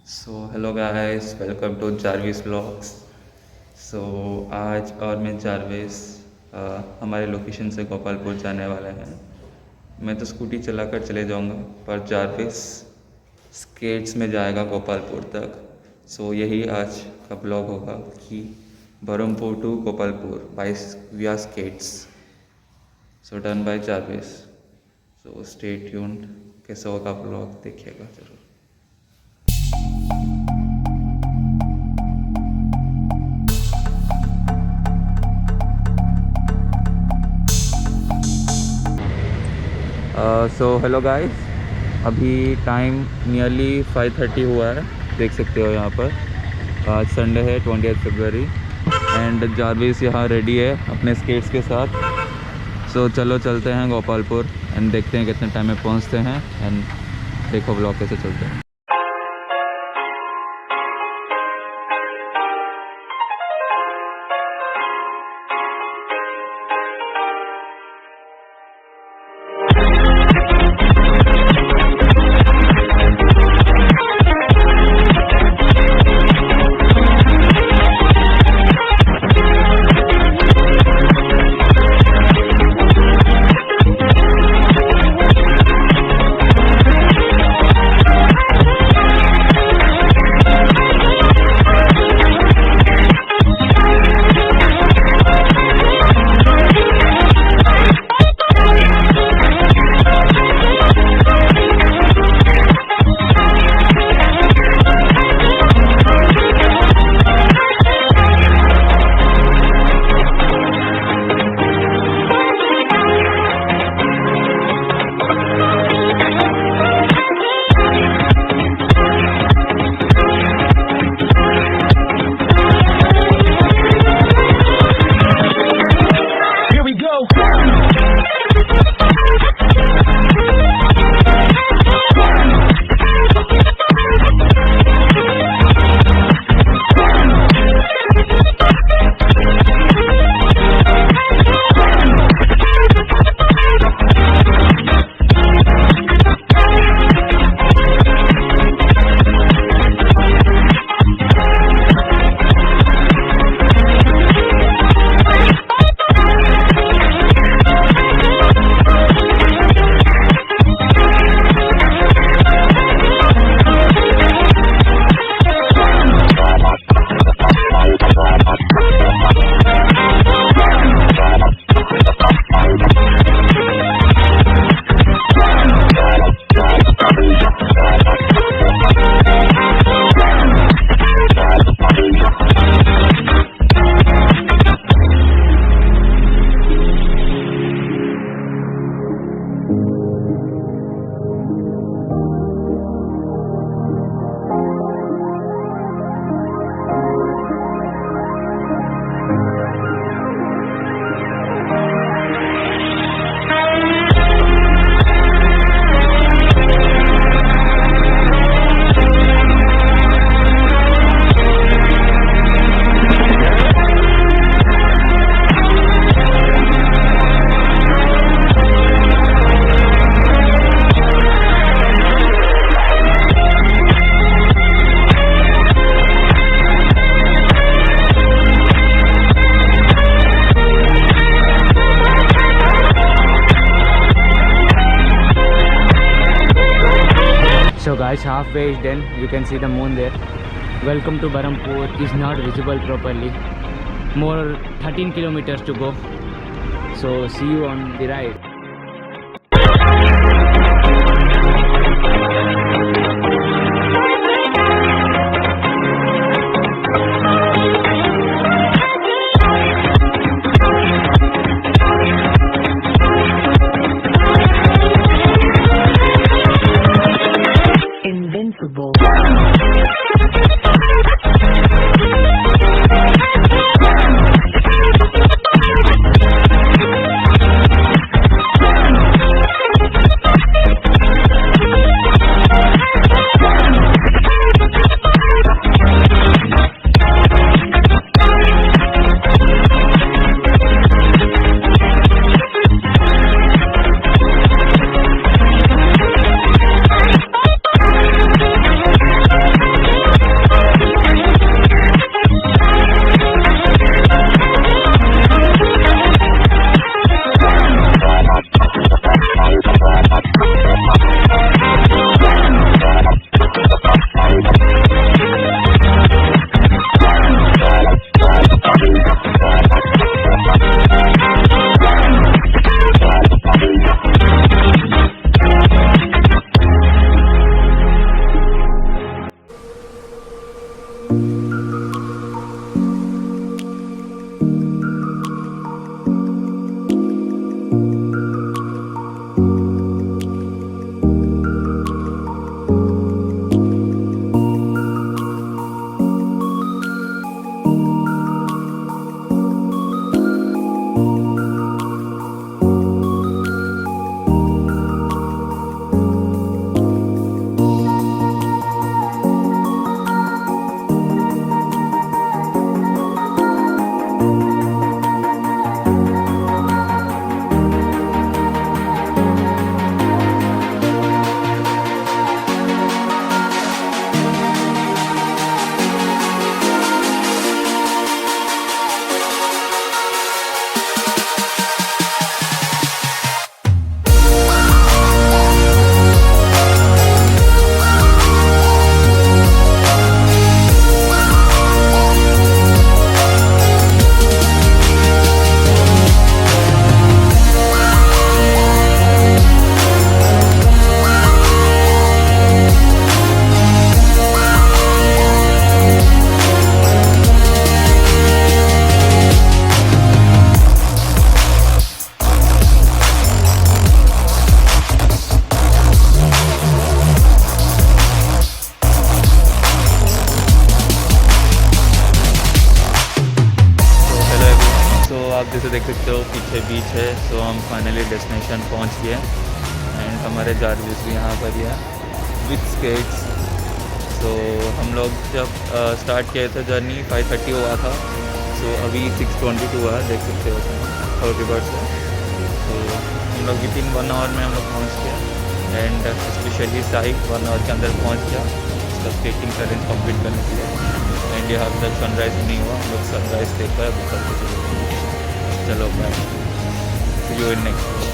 Hello guys, welcome to Jarvis vlogs. आज और मैं जारविस हमारे लोकेशन से गोपालपुर जाने वाले हैं। मैं तो स्कूटी चलाकर चले जाऊंगा, पर जारविस स्केट्स में जाएगा गोपालपुर तक। यही आज का ब्लॉग होगा कि बरहमपुर टू गोपालपुर बाय विया skates. Done by Jarvis. Stay tuned. कैसा होगा ब्लॉग देखिएगा जरूर। हेलो गाइस, अभी टाइम नियरली 5:30 हुआ है, देख सकते हो यहाँ पर। आज संडे है 20 फरवरी एंड जारविस यहाँ रेडी है अपने स्केट्स के साथ। चलो चलते हैं गोपालपुर एंड देखते हैं कितने टाइम में पहुँचते हैं एंड देखो ब्लॉग कैसे चलते हैं। So guys, halfway is done. You can see the moon there. Welcome to Berhampur. Is not visible properly. More 13 kilometers to go. So see you on the ride. Invincible. आप जैसे देख सकते हो पीछे बीच है। सो हम फाइनली डेस्टिनेशन पहुंच गए एंड हमारे जार्विस भी यहाँ पर ही है विथ स्केट्स। सो हम लोग जब स्टार्ट किए थे जर्नी 5:30 हुआ था। सो अभी 6:22 हुआ है, देख सकते हो रिवर से। तो हम लोग विद इन 1 आवर में हम लोग पहुँच गए एंड स्पेशली साइड 1 आवर के अंदर पहुँच गया उसका स्केटिंग चैलेंज कंप्लीट करने के लिए। एंड यहाँ तक सनराइज़ नहीं हुआ, हम लोग सनराइज़ देखकर ऊपर को चले गए। चलो bye, see you in next.